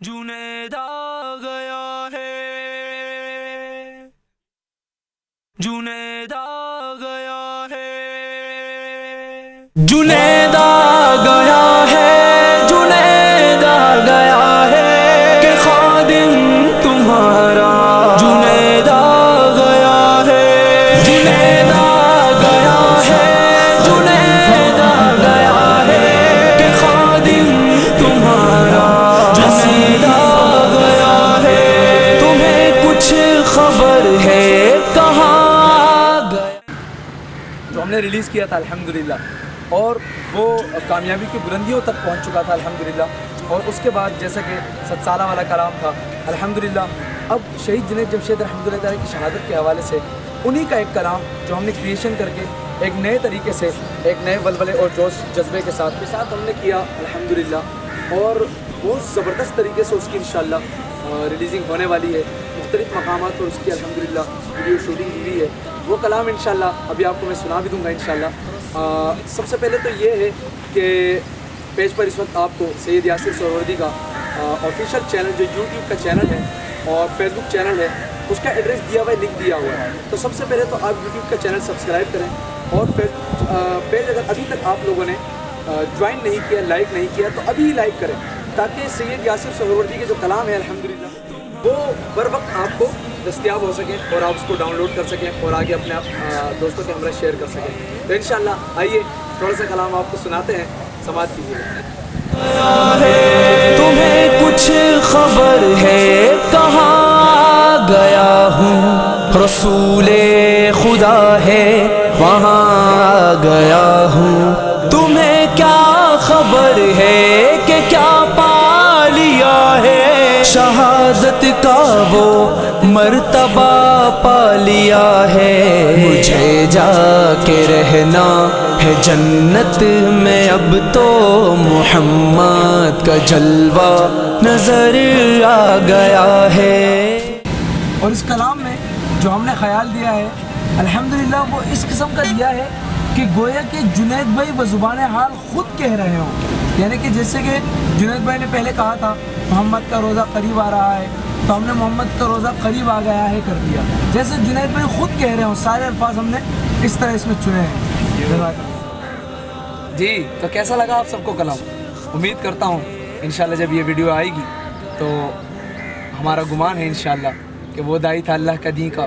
جنید آ گیا ہے، جنید آ گیا ہے، جنید آ گیا ہے، جنید آ گیا ہے کہ خادم تمہارا جنید آ گیا ہے، جنید آ گیا ہے، جنید آ گیا ہے کہ خادم تمہارا جنید آ گیا ہے، تمہیں کچھ خبر ہے کہاں گیا جو ہم نے ریلیز کیا تھا الحمدللہ، اور وہ کامیابی کی بلندیوں تک پہنچ چکا تھا الحمدللہ. اور اس کے بعد جیسا کہ 7 سالہ والا کلام تھا الحمدللہ، اب شہید جنید جمشید رحمۃ اللہ تعالیٰ کی شہادت کے حوالے سے انہی کا ایک کلام جو ہم نے کریشن کر کے ایک نئے طریقے سے، ایک نئے ولولے اور جوش جذبے کے ساتھ ہم نے کیا الحمدللہ، اور بہت زبردست طریقے سے اس کی انشاءاللہ ریلیزنگ ہونے والی ہے. مختلف مقامات پر اس کی الحمدللہ ویڈیو شوٹنگ ہوئی ہے. وہ کلام انشاءاللہ ابھی آپ کو میں سنا بھی دوں گا انشاءاللہ. سب سے پہلے تو یہ ہے کہ پیج پر اس وقت آپ کو سید یاسر سہروردی کا آفیشیل چینل جو یوٹیوب کا چینل ہے اور فیس بک چینل ہے، اس کا ایڈریس دیا ہوا ہے، لنک دیا ہوا ہے. تو سب سے پہلے تو آپ یوٹیوب کا چینل سبسکرائب کریں، اور پیج اگر ابھی تک آپ لوگوں نے جوائن نہیں کیا، لائک نہیں کیا، تو ابھی ہی لائک کریں تاکہ سید یاسر سہروردی کے جو کلام ہے الحمدللہ وہ بر وقت آپ کو دستیاب ہو سکیں اور آپ اس کو ڈاؤن لوڈ کر سکیں اور آگے اپنے دوستوں کے ہمراہ شیئر کر سکیں. تو انشاءاللہ آئیے تھوڑا سا کلام آپ کو سناتے ہیں، سماعت کیجیے. تمہیں کچھ خبر ہے کہاں گیا ہوں، رسول خدا ہے وہاں گیا ہوں. تمہیں کیا خبر ہے کہ کیا پا لیا ہے، شہادت کا وہ مرتبہ پا لیا ہے. مجھے جا کے رہنا ہے جنت میں، اب تو محمد کا جلوہ نظر آ گیا ہے. اور اس کلام میں جو ہم نے خیال دیا ہے الحمدللہ وہ اس قسم کا دیا ہے کہ گویا کہ جنید بھائی بزبان حال خود کہہ رہے ہوں. یعنی کہ جیسے کہ جنید بھائی نے پہلے کہا تھا محمد کا روزہ قریب آ رہا ہے، تو ہم نے محمد کا روزہ قریب آ گیا ہے کر دیا. جیسے جنید بھائی خود کہہ رہے ہوں، سارے الفاظ ہم نے اس طرح اس میں چنے ہیں. جی تو کیسا لگا آپ سب کو کلام؟ امید کرتا ہوں انشاءاللہ جب یہ ویڈیو آئے گی تو ہمارا گمان ہے انشاءاللہ کہ وہ دائی تھا اللہ کا دین کا،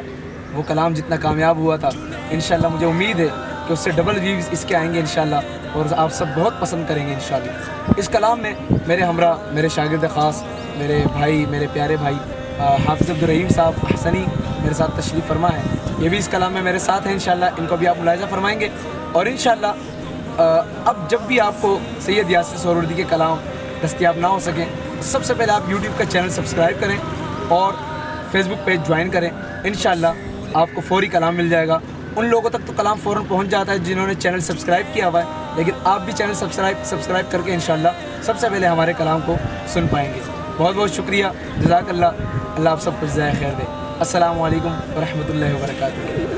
وہ کلام جتنا کامیاب ہوا تھا انشاءاللہ مجھے امید ہے کہ اس سے ڈبل ویوز اس کے آئیں گے انشاءاللہ، اور آپ سب بہت پسند کریں گے انشاءاللہ. اس کلام میں میرے ہمراہ، میرے شاگرد خاص، میرے بھائی، میرے پیارے بھائی حافظ عبدالرحیم صاحب حسنی میرے ساتھ تشریف فرما ہے. یہ بھی اس کلام میں میرے ساتھ ہیں انشاءاللہ، ان کو بھی آپ ملاحظہ فرمائیں گے. اور انشاءاللہ اب جب بھی آپ کو سید یاسر سہروردی کے کلام دستیاب نہ ہو سکیں، سب سے پہلے آپ یوٹیوب کا چینل سبسکرائب کریں اور فیس بک پیج جوائن کریں. انشاءاللہ آپ کو فوری کلام مل جائے گا. ان لوگوں تک تو کلام فوراً پہنچ جاتا ہے جنہوں نے چینل سبسکرائب کیا ہوا ہے، لیکن آپ بھی چینل سبسکرائب کر کے انشاءاللہ سب سے پہلے ہمارے کلام کو سن پائیں گے. بہت بہت شکریہ، جزاک اللہ. اللہ آپ سب کو جزائے خیر دے. السلام علیکم ورحمۃ اللہ وبرکاتہ.